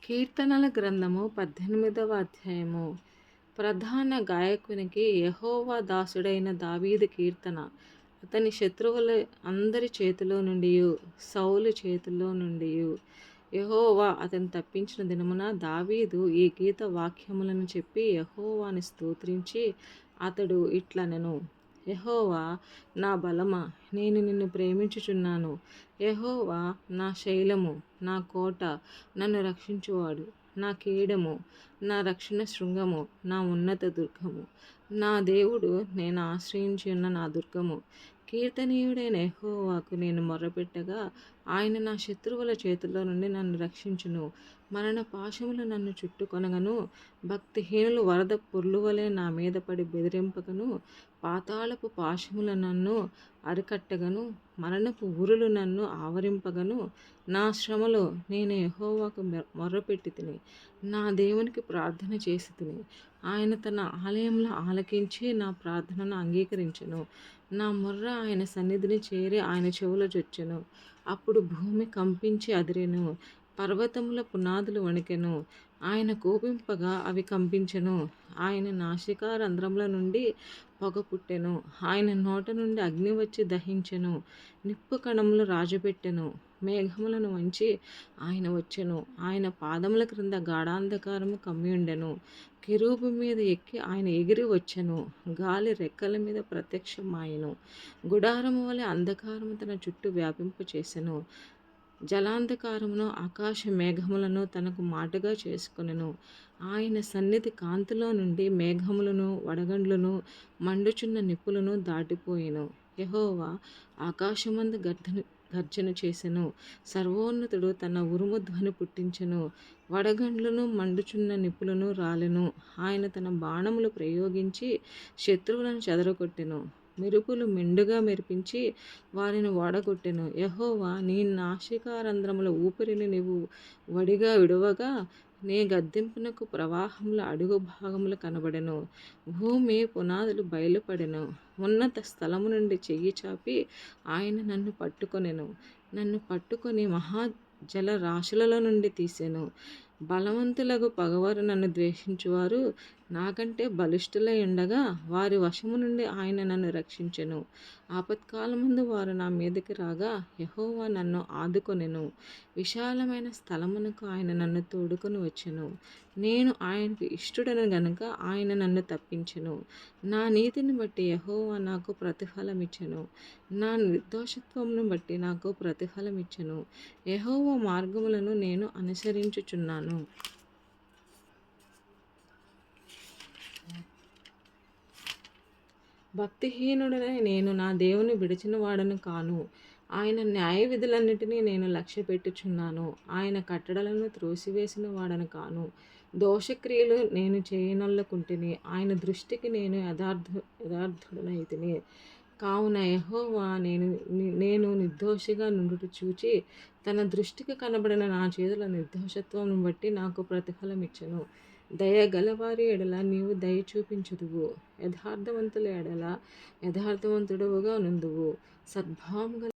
కీర్తనల గ్రంథము 18వ అధ్యాయము. ప్రధాన గాయకునికి యెహోవా దాసుడైన దావీదు కీర్తన. అతని శత్రువుల అందరి చేతిలో నుండియు సౌలు చేతిలో నుండియు యెహోవా అతన్ని తప్పించిన దినమున దావీదు ఈ గీత వాక్యములను చెప్పి యెహోవాని స్తుతించి అతడు ఇట్లనెను. యెహోవా నా బలమా, నేను నిన్ను ప్రేమించుచున్నాను. యెహోవా నా శైలము, నా కోట, నన్ను రక్షించువాడు, నా కేడము, నా రక్షణ శృంగము, నా ఉన్నత దుర్గము, నా దేవుడు, నేను ఆశ్రయించి ఉన్న నా దుర్గము. కీర్తనీయుడైన యెహోవాకు నేను మొర్రపెట్టగా ఆయన నా శత్రువుల చేతుల్లో నుండి నన్ను రక్షించును. మరణ పాశములు నన్ను చుట్టుకొనగను, భక్తిహీనులు వరద పొర్లువలే నా మీద పడి బెదిరింపగను, పాతాళపు పాశములు నన్ను అరికట్టగను, మరణపు ఉరులు నన్ను ఆవరింపగను. నా శ్రమలో నేను యెహోవాకు మొర్రపెట్టి తిని, నా దేవునికి ప్రార్థన చేసి తిని. ఆయన తన ఆలయంలో ఆలకించి నా ప్రార్థనను అంగీకరించెను. నా మొర్ర ఆయన సన్నిధిని చేరి ఆయన చెవుల జొచ్చెను. అప్పుడు భూమి కంపించి అదిరెను, పర్వతముల పునాదులు వణికెను. ఆయన కోపింపగా అవి కంపించెను. ఆయన నాసికారంధ్రముల నుండి పొగ పుట్టెను. ఆయన నోట నుండి అగ్ని వచ్చి దహించెను. నిప్పు కణములు రాజుపెట్టెను. మేఘములను వంచి ఆయన వచ్చెను. ఆయన పాదముల క్రింద గాఢాంధకారము కమ్మియుండెను. కెరూబు మీద ఎక్కి ఆయన ఎగిరి వచ్చెను. గాలి రెక్కల మీద ప్రత్యక్షమాయెను. గుడారము వలె అంధకారము తన చుట్టూ వ్యాపింపచేసెను. జలాంధకారమును ఆకాశ మేఘములను తనకు మాటుగా చేసుకొనెను. ఆయన సన్నిధి కాంతిలో నుండి మేఘములను వడగండ్లను మండుచున్న నిప్పులను దాటిపోయెను. యెహోవా ఆకాశమందు గర్జన చేసెను. సర్వోన్నతుడు తన ఉరుము ధ్వని పుట్టించెను. వడగండ్లను మండుచున్న నిప్పులను రాలెను. ఆయన తన బాణములు ప్రయోగించి శత్రువులను చెదరగొట్టెను. మెరుపులు మెండుగా మెరిపించి వారిని ఓడగొట్టెను. యెహోవా నీ నాసికారంధ్రముల ఊపిరిని నీవు వడిగా విడువగా నీ గద్దింపునకు ప్రవాహముల అడుగు భాగములు కనబడెను. భూమి పునాదులు బయలుపడెను. ఉన్నత స్థలము నుండి చెయ్యి చాపి ఆయన నన్ను పట్టుకొనెను. నన్ను పట్టుకొని మహా జల రాశులలో నుండి తీసెను. బలవంతులకు పగవారు నన్ను ద్వేషించువారు నాకంటే బలిష్ఠులై ఉండగా వారి వశము నుండి ఆయన నన్ను రక్షించెను. ఆపత్కాలమందు వారు నా మీదకి రాగా యెహోవా నన్ను ఆదుకొనెను. విశాలమైన స్థలమునకు ఆయన నన్ను తోడుకొని వచ్చెను. నేను ఆయనకు ఇష్టుడను గనుక ఆయన నన్ను తప్పించెను. నా నీతిని బట్టి యెహోవా నాకు ప్రతిఫలమిచ్చెను. నా నిర్దోషత్వమును బట్టి నాకు ప్రతిఫలమిచ్చెను. యెహోవా మార్గములను నేను అనుసరించుచున్నాను. భక్తిహీనుడనై నేను నా దేవుని విడిచిన వాడను కాను. ఆయన న్యాయ విధులన్నిటినీ నేను లక్ష్య పెట్టుచున్నాను. ఆయన కట్టడలను త్రోసివేసిన వాడను కాను. దోషక్రియలు నేను చేయనొల్లకుంటిని. ఆయన దృష్టికి నేను యథార్థుడనైతిని. కావున యెహోవా నేను నిర్దోషిగా నుండుట చూచి తన దృష్టికి కనబడిన నా చేతుల నిర్దోషత్వం బట్టి నాకు ప్రతిఫలమిచ్చెను. దయ గలవారి ఎడల నీవు దయ చూపించుదువు. యథార్థవంతుల ఎడల యథార్థవంతుడవుగా నుందువు. సద్భావం